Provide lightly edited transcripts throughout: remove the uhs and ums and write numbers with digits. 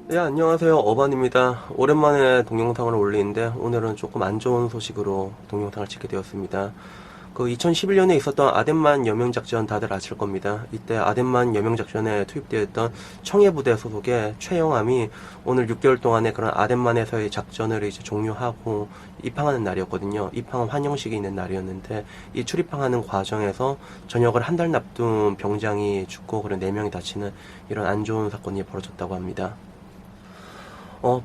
네, 안녕하세요. 어반입니다. 오랜만에 동영상을 올리는데 오늘은 조금 안 좋은 소식으로 동영상을 찍게 되었습니다. 2011년에 있었던 아덴만 여명작전 다들 아실 겁니다. 이때 아덴만 여명작전에 투입되었던 청해부대 소속의 최영함이 오늘 6개월 동안의 그런 아덴만에서의 작전을 이제 종료하고 입항하는 날이었거든요. 입항 환영식이 있는 날이었는데 이 출입항하는 과정에서 전역을 한 달 납둔 병장이 죽고 그런 4명이 다치는 이런 안 좋은 사건이 벌어졌다고 합니다.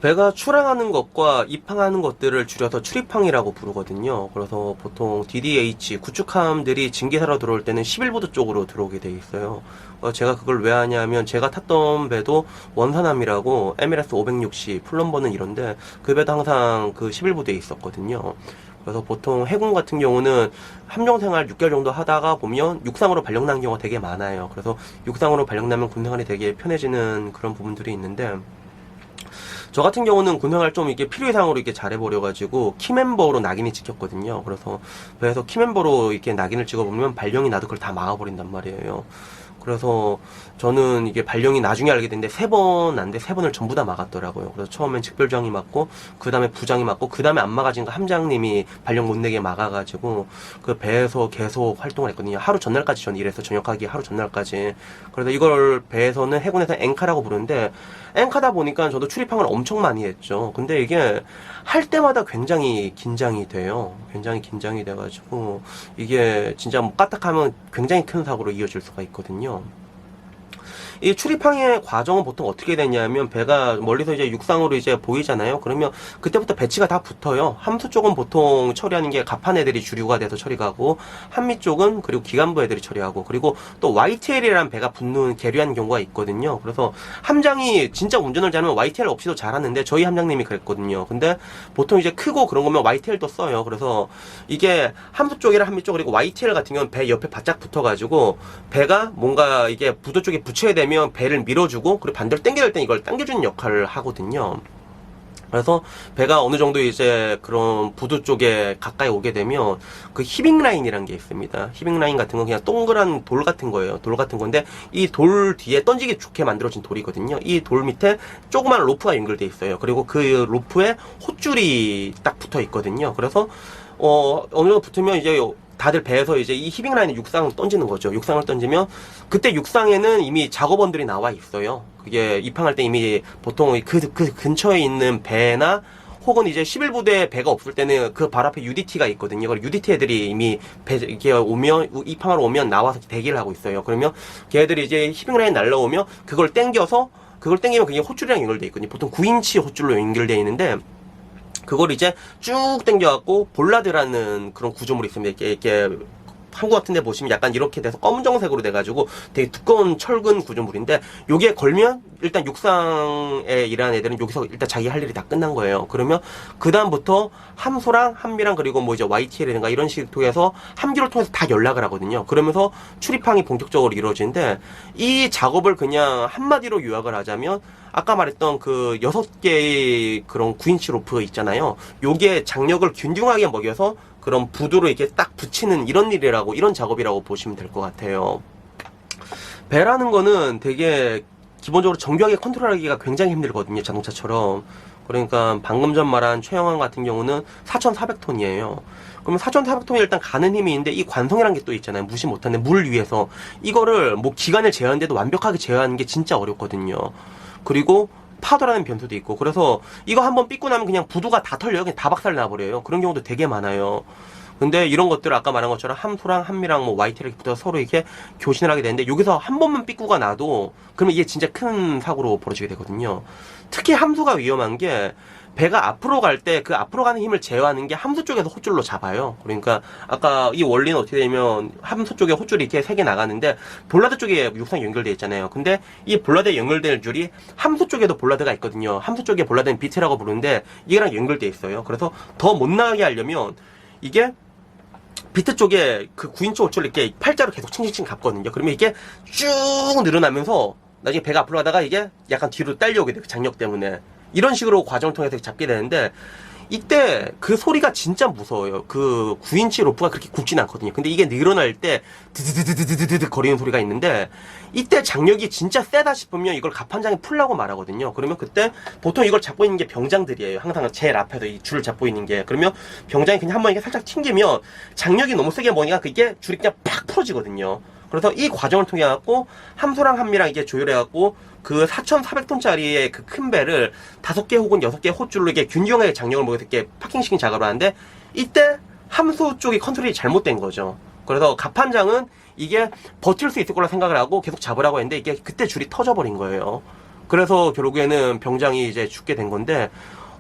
배가 출항하는 것과 입항하는 것들을 줄여서 출입항이라고 부르거든요. 그래서 보통 DDH, 구축함들이 징기사로 들어올 때는 11부대 쪽으로 들어오게 돼 있어요. 제가 그걸 왜 하냐면 제가 탔던 배도 원산함이라고 에미레스 560, 플럼버는 이런데 그 배도 항상 그 11부대에 있었거든요. 그래서 보통 해군 같은 경우는 함정생활 6개월 정도 하다가 보면 육상으로 발령나는 경우가 되게 많아요. 그래서 육상으로 발령나면 군생활이 되게 편해지는 그런 부분들이 있는데 저 같은 경우는 군생활 좀 이게 필요 이상으로 이렇게 잘해버려가지고 키멤버로 낙인이 찍혔거든요. 그래서 배에서 키멤버로 이렇게 낙인을 찍어보면 발령이 나도 그걸 다 막아버린단 말이에요. 그래서 저는 이게 발령이 나중에 알게 됐는데 3번 안 돼, 3번을 전부 다 막았더라고요. 그래서 처음엔 직별장이 맞고, 그 다음에 부장이 맞고, 그 다음에 안 막아진 거 함장님이 발령 못 내게 막아가지고, 그 배에서 계속 활동을 했거든요. 하루 전날까지 전 일해서 전역하기 하루 전날까지. 그래서 이걸 배에서는 해군에서 앵카라고 부르는데, 앵카다 보니까 저도 출입항을 엄청 많이 했죠. 근데 이게 할 때마다 굉장히 긴장이 돼요. 굉장히 긴장이 돼가지고, 이게 진짜 뭐 까딱하면 굉장히 큰 사고로 이어질 수가 있거든요. 이 출입항의 과정은 보통 어떻게 되냐면 배가 멀리서 이제 육상으로 이제 보이잖아요. 그러면 그때부터 배치가 다 붙어요. 함수 쪽은 보통 처리하는 게 갑판 애들이 주류가 돼서 처리가고 한미 쪽은 그리고 기간부 애들이 처리하고 그리고 또 YTL이라는 배가 붙는 계류하는 경우가 있거든요. 그래서 함장이 진짜 운전을 잘하면 YTL 없이도 잘하는데 저희 함장님이 그랬거든요. 근데 보통 이제 크고 그런 거면 YTL도 써요. 그래서 이게 함수 쪽이랑 한미 쪽 그리고 YTL 같은 경우는 배 옆에 바짝 붙어가지고 배가 뭔가 이게 부도 쪽에 붙여야 되면 배를 밀어주고 그리고 반대로 당겨야 될 때 이걸 당겨주는 역할을 하거든요. 그래서 배가 어느 정도 이제 그런 부두 쪽에 가까이 오게 되면 그 히빙 라인이라는 게 있습니다. 히빙 라인 같은 건 그냥 동그란 돌 같은 거예요. 돌 같은 건데 이 돌 뒤에 던지기 좋게 만들어진 돌이거든요. 이 돌 밑에 조그만 로프가 연결돼 있어요. 그리고 그 로프에 헛줄이 딱 붙어 있거든요. 그래서 어느 정도 붙으면 이제 다들 배에서 이제 이 히빙 라인에 육상을 던지는 거죠. 육상을 던지면 그때 육상에는 이미 작업원들이 나와 있어요. 그게 입항할 때 이미 보통 그 근처에 있는 배나 혹은 이제 11부대 배가 없을 때는 그 발 앞에 UDT가 있거든요. 그리고 UDT 애들이 이미 배 이렇게 오면 입항하러 오면 나와서 대기를 하고 있어요. 그러면 걔들이 이제 히빙 라인 날라오면 그걸 땡겨서 그걸 땡기면 그게 호줄이랑 연결돼 있거든요. 보통 9인치 호줄로 연결돼 있는데 그걸 이제 쭉 당겨갖고 볼라드라는 그런 구조물이 있습니다. 이렇게 한국 같은 데 보시면 약간 이렇게 돼서 검정색으로 돼가지고 되게 두꺼운 철근 구조물인데 요게 걸면 일단 육상에 일하는 애들은 여기서 일단 자기 할 일이 다 끝난 거예요. 그러면 그 다음부터 함소랑 한미랑 그리고 뭐 이제 YTL이라든가 이런 식을 통해서 함기를 통해서 다 연락을 하거든요. 그러면서 출입항이 본격적으로 이루어지는데 이 작업을 그냥 한마디로 요약을 하자면 아까 말했던 그 6개의 그런 9인치 로프 있잖아요. 요게 장력을 균등하게 먹여서 그런 부두로 이렇게 딱 붙이는 이런 일이라고, 이런 작업이라고 보시면 될 것 같아요. 배라는 거는 되게 기본적으로 정교하게 컨트롤하기가 굉장히 힘들거든요. 자동차처럼. 그러니까 방금 전 말한 최영환 같은 경우는 4,400톤이에요. 그러면 4,400톤이 일단 가는 힘이 있는데 이 관성이라는 게 또 있잖아요. 무시 못하는 물 위에서. 이거를 뭐 기간을 제어하는데도 완벽하게 제어하는 게 진짜 어렵거든요. 그리고 파도라는 변수도 있고 그래서 이거 한번 삐고 나면 그냥 부두가 다 털려요. 그냥 다 박살 나버려요. 그런 경우도 되게 많아요. 근데 이런 것들을 아까 말한 것처럼 함소랑 한미랑 뭐 YT를 붙어서 서로 이렇게 교신을 하게 되는데 여기서 한 번만 삐꾸가 나도 그러면 이게 진짜 큰 사고로 벌어지게 되거든요. 특히 함소가 위험한 게 배가 앞으로 갈 때 그 앞으로 가는 힘을 제어하는 게 함수 쪽에서 호줄로 잡아요. 그러니까 아까 이 원리는 어떻게 되면 함수 쪽에 호줄이 이렇게 3개 나가는데 볼라드 쪽에 육상이 연결되어 있잖아요. 근데 이 볼라드에 연결될 줄이 함수 쪽에도 볼라드가 있거든요. 함수 쪽에 볼라드는 비트라고 부르는데 이게랑 연결되어 있어요. 그래서 더 못 나가게 하려면 이게 비트 쪽에 그 9인치 호줄을 이렇게 팔자로 계속 칭칭칭 감거든요. 그러면 이게 쭉 늘어나면서 나중에 배가 앞으로 가다가 이게 약간 뒤로 딸려오게 돼요. 그 장력 때문에. 이런 식으로 과정을 통해서 잡게 되는데 이때 그 소리가 진짜 무서워요. 그 9인치 로프가 그렇게 굵진 않거든요. 근데 이게 늘어날 때 드드드드드드드 거리는 소리가 있는데, 이때 장력이 진짜 세다 싶으면 이걸 갑판장에 풀라고 말하거든요. 그러면 그때 보통 이걸 잡고 있는 게 병장들이에요. 항상 제일 앞에서 이 줄을 잡고 있는 게. 그러면 병장이 그냥 한번 이렇게 살짝 튕기면 장력이 너무 세게 뭐니까 그게 줄이 그냥 팍 풀어지거든요. 그래서 이 과정을 통해 갖고 함소랑 한미랑 이게 조율해 갖고 그 4,400톤짜리의 그 큰 배를 5개 혹은 6개 호줄로 이게 균형하게 장력을 먹여서 이렇게 파킹시킨 작업을 하는데, 이때 함수 쪽이 컨트롤이 잘못된 거죠. 그래서 갑판장은 이게 버틸 수 있을 거라 생각을 하고 계속 잡으라고 했는데, 이게 그때 줄이 터져버린 거예요. 그래서 결국에는 병장이 이제 죽게 된 건데,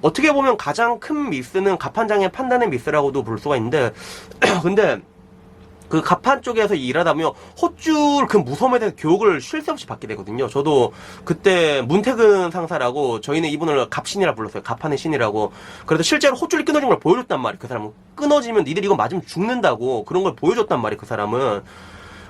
어떻게 보면 가장 큰 미스는 갑판장의 판단의 미스라고도 볼 수가 있는데 근데 그 갑판 쪽에서 일하다 보면 헛줄 그 무서움에 대해서 교육을 쉴 새 없이 받게 되거든요. 저도 그때 문태근 상사라고, 저희는 이분을 갑신이라 불렀어요. 갑판의 신이라고. 그래서 실제로 헛줄이 끊어진 걸 보여줬단 말이에요. 그 사람은 끊어지면 니들 이거 맞으면 죽는다고 그런 걸 보여줬단 말이에요. 그 사람은.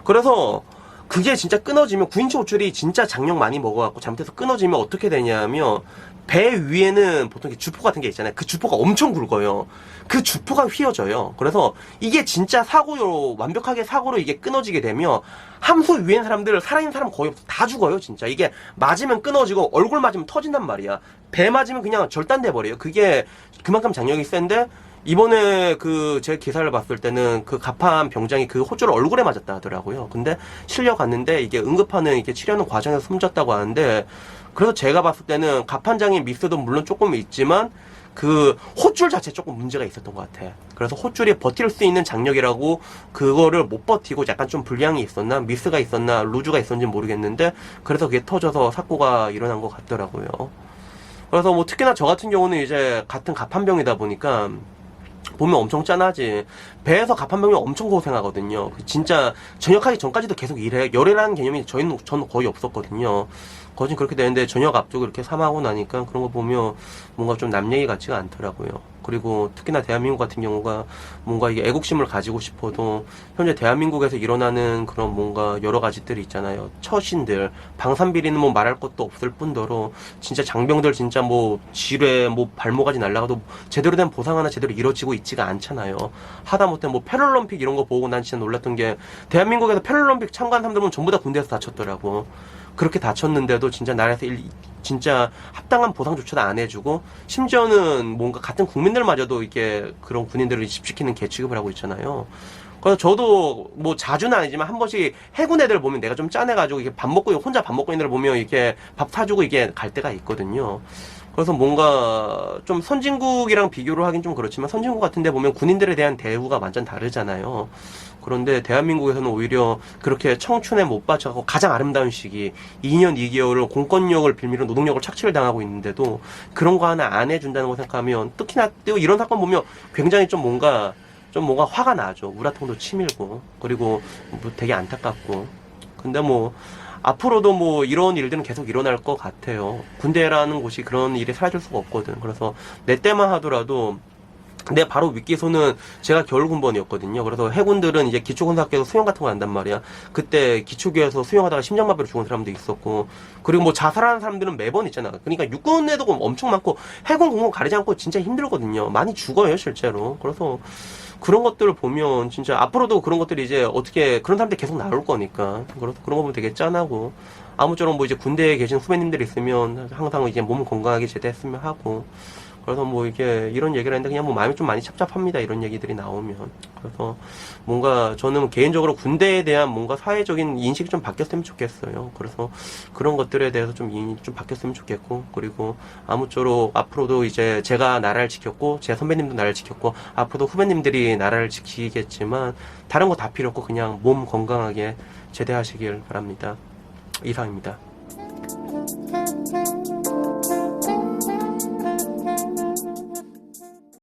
그래서 그게 진짜 끊어지면 9인치 호줄이 진짜 장력 많이 먹어갖고 잘못해서 끊어지면 어떻게 되냐면, 배 위에는 보통 이렇게 주포 같은 게 있잖아요. 그 주포가 엄청 굵어요. 그 주포가 휘어져요. 그래서 이게 진짜 사고로, 완벽하게 사고로 이게 끊어지게 되면 함소 위에 있는 사람들, 살아있는 사람 거의 없어. 다 죽어요, 진짜. 이게 맞으면 끊어지고 얼굴 맞으면 터진단 말이야. 배 맞으면 그냥 절단돼 버려요. 그게 그만큼 장력이 센데, 이번에 그 제 기사를 봤을 때는 그 갑판 병장이 그 호줄을 얼굴에 맞았다 하더라고요. 근데 실려 갔는데 이게 응급하는 이게 치료하는 과정에서 숨졌다고 하는데, 그래서 제가 봤을 때는 갑판장의 미스도 물론 조금 있지만 그 호줄 자체에 조금 문제가 있었던 것 같아. 그래서 호줄이 버틸 수 있는 장력이라고 그거를 못 버티고 약간 좀 불량이 있었나, 미스가 있었나, 루즈가 있었는지 모르겠는데, 그래서 그게 터져서 사고가 일어난 것 같더라고요. 그래서 뭐 특히나 저 같은 경우는 이제 같은 갑판병이다 보니까 보면 엄청 짠하지. 배에서 갑판병이 엄청 고생하거든요. 진짜 전역하기 전까지도 계속 일해. 열애라는 개념이 저는 거의 없었거든요. 거진 그렇게 되는데 전역 앞두고 이렇게 사망하고 나니까 그런 거 보면 뭔가 좀 남 얘기 같지가 않더라고요. 그리고 특히나 대한민국 같은 경우가 뭔가 이게 애국심을 가지고 싶어도 현재 대한민국에서 일어나는 그런 뭔가 여러 가지들이 있잖아요. 처신들, 방산비리는 뭐 말할 것도 없을 뿐더러 진짜 장병들 진짜 뭐 지뢰 뭐 발모가지 날라가도 제대로 된 보상 하나 제대로 이루어지고 있지가 않잖아요. 하다못해 뭐 패럴림픽 이런 거 보고 난 진짜 놀랐던 게, 대한민국에서 패럴림픽 참가한 사람들은 전부 다 군대에서 다쳤더라고. 그렇게 다쳤는데도 진짜 나라에서 진짜 합당한 보상조차도 안 해주고, 심지어는 뭔가 같은 국민들마저도 이렇게 그런 군인들을 집시키는 개취급을 하고 있잖아요. 그래서 저도 뭐 자주는 아니지만 한 번씩 해군 애들 보면 내가 좀 짠해가지고 이게 밥 먹고 혼자 밥 먹고 있는 애들 보면 이렇게 밥 사주고 이게 갈 때가 있거든요. 그래서 뭔가 좀 선진국이랑 비교를 하긴 좀 그렇지만, 선진국 같은 데 보면 군인들에 대한 대우가 완전 다르잖아요. 그런데 대한민국에서는 오히려 그렇게 청춘에 못 바쳐갖고 가장 아름다운 시기 2년 2개월을 공권력을 빌미로 노동력을 착취를 당하고 있는데도 그런 거 하나 안 해준다는 거 생각하면, 특히나 또 이런 사건 보면 굉장히 좀 뭔가 화가 나죠. 우라통도 치밀고, 그리고 뭐 되게 안타깝고. 근데 뭐 앞으로도 뭐 이런 일들은 계속 일어날 것 같아요. 군대라는 곳이 그런 일이 사라질 수가 없거든. 그래서 내 때만 하더라도, 내 바로 윗기소는 제가 겨울군번이었거든요. 그래서 해군들은 이제 기초군사학교에서 수영 같은 거 한단 말이야. 그때 기초교에서 수영하다가 심장마비로 죽은 사람도 있었고, 그리고 뭐 자살하는 사람들은 매번 있잖아. 그러니까 육군에도 엄청 많고, 해군 공무원 가리지 않고 진짜 힘들거든요. 많이 죽어요, 실제로. 그래서 그런 것들을 보면 진짜 앞으로도 그런 것들이 이제 어떻게, 그런 사람들이 계속 나올 거니까. 그래서 그런 거 보면 되게 짠하고, 아무쪼록 뭐 이제 군대에 계신 후배님들이 있으면 항상 이제 몸 건강하게 제대했으면 하고, 그래서 뭐 이게 이런 얘기를 했는데 그냥 뭐 마음이 좀 많이 찹찹합니다. 이런 얘기들이 나오면. 그래서 뭔가 저는 개인적으로 군대에 대한 뭔가 사회적인 인식이 좀 바뀌었으면 좋겠어요. 그래서 그런 것들에 대해서 좀 바뀌었으면 좋겠고, 그리고 아무쪼록 앞으로도 이제 제가 나라를 지켰고, 제 선배님도 나라를 지켰고, 앞으로도 후배님들이 나라를 지키겠지만 다른 거 다 필요 없고 그냥 몸 건강하게 제대하시길 바랍니다. 이상입니다.